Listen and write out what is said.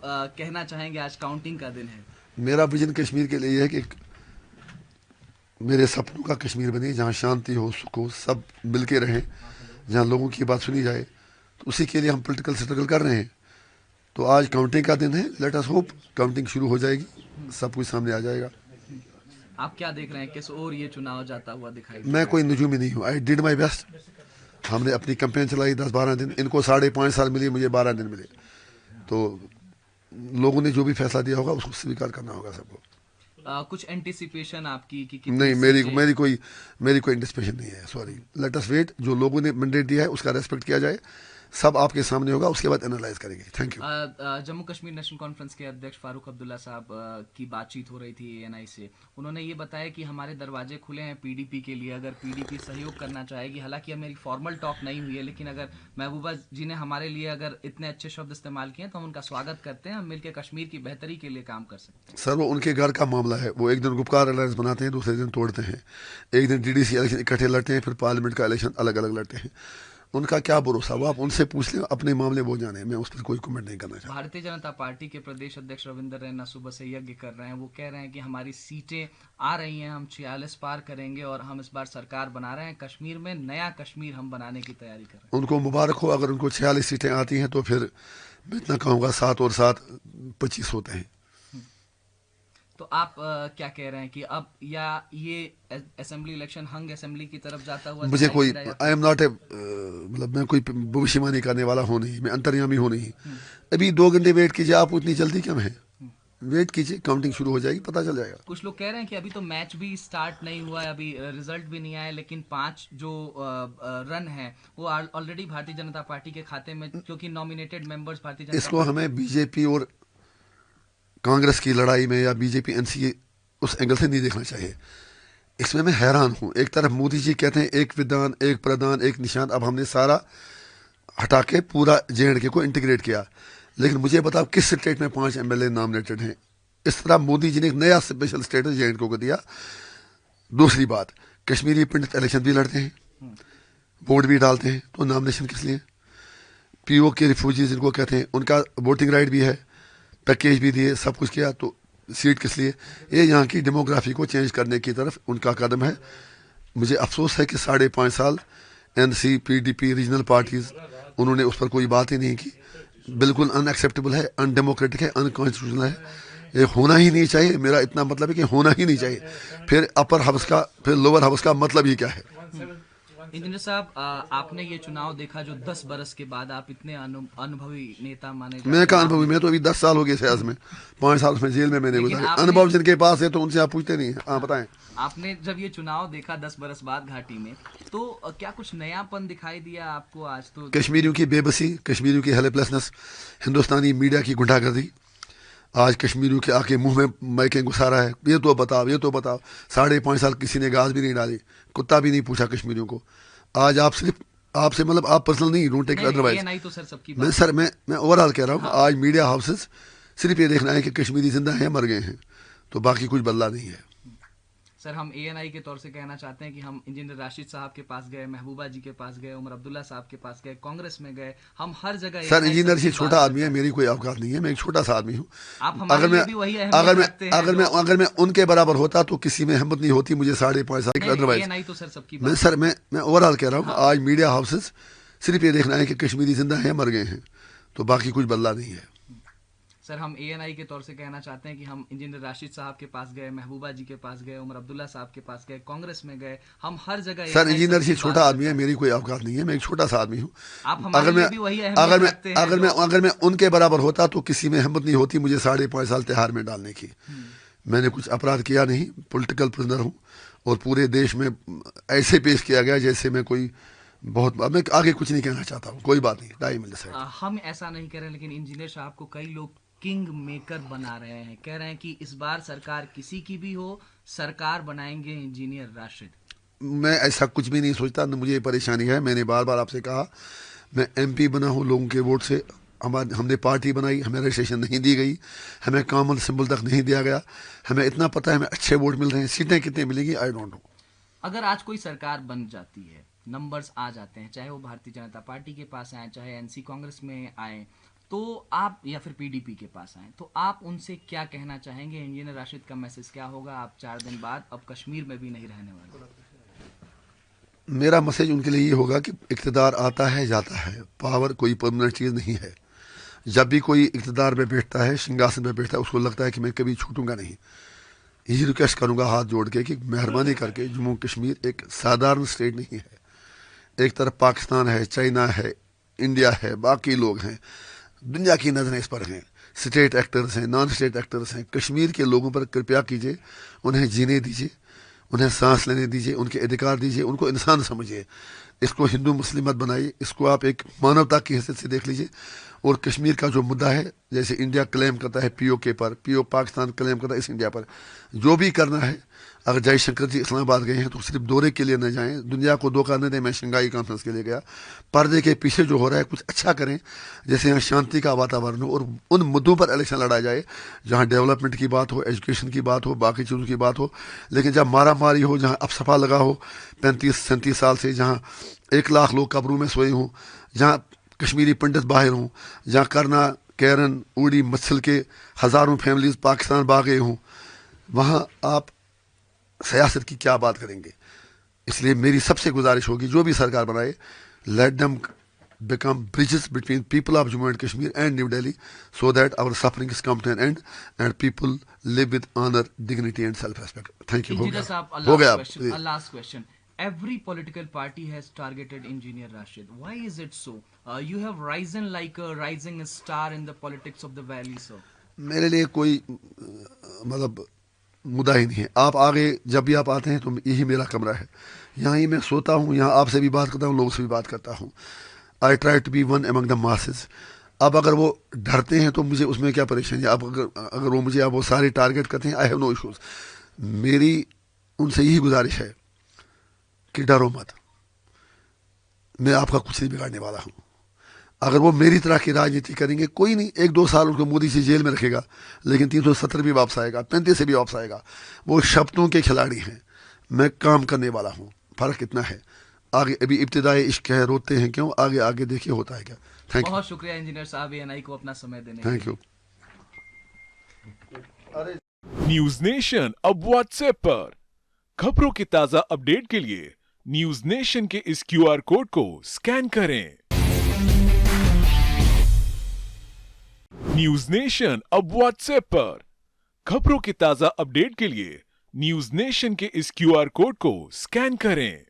आप कहना चाहेंगे? आज काउंटिंग का दिन है। मेरा विजन कश्मीर के लिए है कि मेरे सपनों का कश्मीर बने, जहाँ शांति हो, सुख हो, सब मिल के रहें, जहाँ लोगों की बात सुनी जाए। तो उसी के लिए हम पॉलिटिकल स्ट्रगल कर रहे हैं। तो आज काउंटिंग का दिन है। लेट अस होप काउंटिंग शुरू हो जाएगी, सब कुछ सामने आ जाएगा। आप क्या देख रहे हैं, किस ओर ये चुनाव जाता हुआ दिखाई दे मैं रहा है? कोई नजूमी नहीं हूँ। I did my best. हमने अपनी कैंपेन चलाई 10-12 दिन। इनको 5.5 साल मिले, मुझे 12 दिन मिले। तो लोगों ने जो भी फैसला दिया होगा उसको स्वीकार करना होगा सबको। कुछ एंटिसिपेशन आपकी कि कितनी नहीं, सीटें? मेरी कोई एंटिसिपेशन नहीं है। Sorry, let us wait. जो लोगों ने मैंडेट दिया है उसका रेस्पेक्ट किया जाए। सब आपके सामने होगा, उसके बाद एनालाइज करेंगे। Thank you. Jammu Kashmir national conference के अध्यक्ष फारूक अब्दुल्ला साहब की बातचीत हो रही थी एएनआई से। उन्होंने ये बताया कि हमारे दरवाजे खुले हैं पीडीपी के लिए, अगर पीडीपी सहयोग करना चाहेगी। हालांकि अब मेरी फॉर्मल टॉक नहीं हुई है, लेकिन अगर महबूबा जी ने हमारे लिए अगर इतने अच्छे शब्द इस्तेमाल किए तो हम उनका स्वागत करते हैं। हम मिलकर कश्मीर की बेहतरी के लिए काम कर सकते हैं। सर, वो उनके घर का मामला है। वो एक दिन गुपकार अलायंस बनाते हैं, दूसरे दिन तोड़ते हैं। एक दिन डीडीसी इलेक्शन इकट्ठे लड़ते हैं, फिर पार्लियामेंट का इलेक्शन अलग अलग लड़ते हैं। उनका क्या भरोसा, वो आप उनसे पूछ लें, अपने मामले वो जाने। मैं उस पर कोई कमेंट नहीं करना चाहता। भारतीय जनता पार्टी के प्रदेश अध्यक्ष रविंद्र रैना सुबह से यज्ञ कर रहे हैं। वो कह रहे हैं कि हमारी सीटें आ रही हैं, हम 46 पार करेंगे और हम इस बार सरकार बना रहे हैं। कश्मीर में नया कश्मीर हम बनाने की तैयारी कर रहे हैं। उनको मुबारक हो। अगर उनको 46 सीटें आती हैं तो फिर मैं इतना कहूँगा 7 और 7 25 होते हैं। तो आप क्या कह रहे हैं कि अब या ये असेंबली इलेक्शन हंग असेंबली की तरफ जाता हुआ मुझे दिखाई कोई, दे रहा है या आई फिर? एम नॉट ए, मतलब मैं कोई भविष्यवाणी करने वाला हूँ नहीं। मैं अंतर्यामी हूँ नहीं। अभी 2 घंटे वेट कीजिए। आप इतनी जल्दी क्यों है? वेट कीजिए, काउंटिंग शुरू हो जाएगी, पता चल जाएगा। कुछ लोग कह रहे हैं कि अभी तो मैच भी स्टार्ट नहीं हुआ है, अभी रिजल्ट भी नहीं आया, लेकिन 5 जो रन है वो ऑलरेडी भारतीय जनता पार्टी के खाते में, क्योंकि नॉमिनेटेड मेंबर्स भारतीय जनता इसको पार्टी। हमें बीजेपी और कांग्रेस की लड़ाई में या बीजेपी एनसी उस एंगल से नहीं देखना चाहिए। इसमें मैं हैरान हूँ। एक तरफ मोदी जी कहते हैं एक विधान, एक प्रधान, एक निशान। अब हमने सारा हटा के पूरा जेएंडके को इंटीग्रेट किया। लेकिन मुझे बताओ किस स्टेट में 5 एमएलए नॉमिनेटेड हैं? इस तरह मोदी जी ने एक नया स्पेशल स्टेटस जेएंडके को दिया। दूसरी बात, कश्मीरी पंडित इलेक्शन भी लड़ते हैं, वोट भी डालते हैं, तो नॉमिनेशन किस लिए? पीओ के रिफ्यूजीज जिनको कहते हैं, उनका वोटिंग राइट भी है, पैकेज भी दिए, सब कुछ किया, तो सीट किस लिए? ये यहाँ की डेमोग्राफी को चेंज करने की तरफ उनका कदम है। मुझे अफसोस है कि 5.5 साल एनसी, पीडीपी, रीजनल पार्टीज, उन्होंने उस पर कोई बात ही नहीं की। बिल्कुल अनएक्सेप्टेबल है, अनडेमोक्रेटिक है, अनकॉन्स्टिट्यूशनल है। ये होना ही नहीं चाहिए। मेरा इतना मतलब है कि होना ही नहीं चाहिए। फिर अपर हाउस का, फिर लोअर हाउस का मतलब ही क्या है? इंजीनियर साहब, आपने ये चुनाव देखा जो 10 बरस के बाद, आप इतने अनुभवी नेता माने मैं जाते कहाँ हैं अनुभवी? आपने, मैं तो अभी 10 साल हो गए सियासत में। 5 साल उसमें जेल में मैंने लेकिन गुजारे। आपने अनुभव जिनके पास है तो उनसे आप पूछते नहीं हैं। हाँ, बताएं। आपने जब ये चुनाव देखा 10 बरस बाद घाटी में, तो क्या कुछ नयापन दिखाई दिया आपको आज? तो कश्मीरियों की बेबसी, कश्मीरियों की हेल्पलेसनेस, हिंदुस्तानी मीडिया की गुंडागर्दी, आज कश्मीरियों के आके मुंह में माइकें घुसा रहा है। ये तो बताओ, ये तो बताओ। 5.5 साल किसी ने घास भी नहीं डाली, कुत्ता भी नहीं पूछा कश्मीरियों को। आज आप सिर्फ, आपसे मतलब आप पर्सनल नहीं, डोंट टेक नहीं नहीं, ये अदरवाइज। नहीं तो सर सबकी मैं बात सर मैं ओवरऑल कह रहा हूँ। हाँ। आज मीडिया हाउसेस सिर्फ ये देखना है कि कश्मीरी जिंदा हैं, मर गए हैं, तो बाकी कुछ बदला नहीं है। सर, हम एएनआई के तौर से कहना चाहते हैं कि हम इंजीनियर राशिद साहब के पास गए, महबूबा जी के पास गए, उमर अब्दुल्ला साहब के पास गए, कांग्रेस में गए, हम हर जगह सर, एएनआई इंजीनियर सबकी से बात छोटा आदमी करता है, है। मेरी कोई औकात नहीं है। मैं एक छोटा सा आदमी हूँ। आप हमारे अगर मैं लिए भी वही अहमियत रखते हैं जो। अगर मैं उनके बराबर होता तो किसी में हिम्मत नहीं होती मुझे 5.5 साल नहीं नहीं, अदरवाइज। एएनआई तो सर सबकी बात मैं ओवरऑल कह रहा हूँ। हाँ। आज मीडिया हाउसेस सिर्फ ये देखना है कि कश्मीरी जिंदा हैं, मर गए हैं, तो बाकी कुछ बदला नहीं है। सर, हम एएनआई के तौर से कहना चाहते हैं कि हम इंजीनियर राशिद साहब के पास गए, महबूबा जी के पास गए, उमर अब्दुल्ला साहब के पास गए, कांग्रेस में गए, हम हर जगह सर, एएनआई इंजीनियर से सबकी छोटा बात आदमी है, करता है। मेरी कोई औकात नहीं है। मैं एक छोटा सा आदमी हूँ। आप हमारे अगर मैं लिए भी वही अहमियत रखते हैं जो। अगर मैं उनके बराबर होता तो किसी में हिम्मत नहीं होती मुझे 5.5 साल तिहाड़ में डालने की। मैंने कुछ अपराध किया नहीं, पॉलिटिकल प्रिजनर हूँ, और पूरे देश में ऐसे पेश किया गया जैसे मैं कोई बहुत, मैं आगे कुछ नहीं कहना चाहता हूँ। कोई बात नहीं, टाइम मिल जाए। हम ऐसा नहीं कह रहे, लेकिन इंजीनियर साहब को कई लोग किंग मेकर बना रहे हैं, कह रहे हैं कि इस बार सरकार किसी की भी हो, सरकार बनाएंगे इंजीनियर राशिद। मैं ऐसा कुछ भी नहीं सोचता, न मुझे परेशानी है। मैंने बार बार आपसे कहा, मैं एमपी बना हूँ लोगों के वोट से। हमने पार्टी बनाई, हमें रजिस्ट्रेशन नहीं दी गई, हमें कॉमन सिंबल तक नहीं दिया गया। हमें इतना पता है हमें अच्छे वोट मिल रहे हैं। सीटें कितनी मिलेंगी आई डोंट नो। अगर आज कोई सरकार बन जाती है, नंबर्स आ जाते हैं, चाहे वो भारतीय जनता पार्टी के पास आए, चाहे एनसी कांग्रेस में आए, तो आप या फिर पीडीपी के पास आए तो आप उनसे क्या कहना चाहेंगे? इंजीनियर राशिद का मैसेज क्या होगा? आप 4 दिन बाद अब कश्मीर में भी नहीं रहने वाले। मेरा मैसेज उनके लिए ये होगा कि इक़्तिदार आता है जाता है, पावर कोई परमानेंट चीज़ नहीं है। जब भी कोई इक़्तिदार में बैठता है, सिंहासन में बैठता है, उसको लगता है कि मैं कभी छूटूंगा नहीं। यही रिक्वेस्ट करूंगा हाथ जोड़ के कि मेहरबानी करके जम्मू कश्मीर एक साधारण स्टेट नहीं है। एक तरफ पाकिस्तान है, चाइना है, इंडिया है, बाकी लोग हैं, दुनिया की नज़रें इस पर हैं, स्टेट एक्टर्स हैं, नॉन स्टेट एक्टर्स हैं। कश्मीर के लोगों पर कृपया कीजिए, उन्हें जीने दीजिए, उन्हें सांस लेने दीजिए, उनके अधिकार दीजिए, उनको इंसान समझिए। इसको हिंदू मुस्लिम मत बनाइए, इसको आप एक मानवता की हैसियत से देख लीजिए। और कश्मीर का जो मुद्दा है, जैसे इंडिया क्लेम करता है पीओके पर, पीओ पाकिस्तान क्लेम करता है इस इंडिया पर, जो भी करना है, अगर जयशंकर जी इस्लामाबाद गए हैं तो सिर्फ दौरे के लिए न जाएं, दुनिया को धोखा न दें। मैं शंघाई कॉन्फ्रेंस के लिए गया, पर्दे के पीछे जो हो रहा है कुछ अच्छा करें, जैसे यहाँ शांति का वातावरण हो और उन मुद्दों पर इलेक्शन लड़ा जाए जहाँ डेवलपमेंट की बात हो, एजुकेशन की बात हो, बाकी चीज़ों की बात हो। लेकिन जब मारा मारी हो, जहाँ अपसफा लगा हो 35-37 साल से, जहाँ 1 लाख लोग कब्रों में सोए हों, जहाँ कश्मीरी पंडित बाहर हों, जहाँ करना, कैरन, उड़ी, मत्सल के हज़ारों फैमिलीज पाकिस्तान भाग गए हों, वहाँ आप सियासत की क्या बात करेंगे? इसलिए मेरी सबसे गुजारिश होगी, जो भी सरकार बनाए, let them become bridges between people of Jammu and Kashmir and New Delhi, so that our sufferings come to an end and people live with honor, dignity and self-respect. Thank you. Engineer Saab, हो गया a last question. Every political party has targeted Engineer Rashid. Why is it so? You have risen like a rising star in the politics of the valley, sir. मेरे लिए कोई मतलब मुद्दा ही नहीं है। आप आगे जब भी आप आते हैं तो यही मेरा कमरा है, यहाँ ही मैं सोता हूँ, यहाँ आपसे भी बात करता हूँ, लोगों से भी बात करता हूँ। I try to be one among the masses. अब अगर वो डरते हैं तो मुझे उसमें क्या परेशानी है? अब अगर वो मुझे अब वो सारे टारगेट करते हैं, आई हैव नो इश्यूज। मेरी उनसे यही गुजारिश है कि डरो मत, मैं आपका कुछ नहीं बिगाड़ने वाला हूँ। अगर वो मेरी तरह की राजनीति करेंगे, कोई नहीं, 1-2 साल उनको मोदी से जेल में रखेगा, लेकिन 370 भी वापस आएगा, 35 से भी वापस आएगा। वो शब्दों के खिलाड़ी हैं, मैं काम करने वाला हूँ। फ़र्क इतना है, आगे अभी इब्तिदाई इश्क है, रोते हैं क्यों, आगे आगे देखिए होता है क्या। थैंक यू, बहुत शुक्रिया इंजीनियर साहब एएनआई को अपना समय देने। Thank you. न्यूज नेशन अब व्हाट्सएप पर खबरों की ताजा अपडेट के लिए न्यूज नेशन के इस क्यूआर कोड को स्कैन करें। न्यूज नेशन अब व्हाट्सएप पर खबरों की ताजा अपडेट के लिए न्यूज नेशन के इस क्यूआर कोड को स्कैन करें।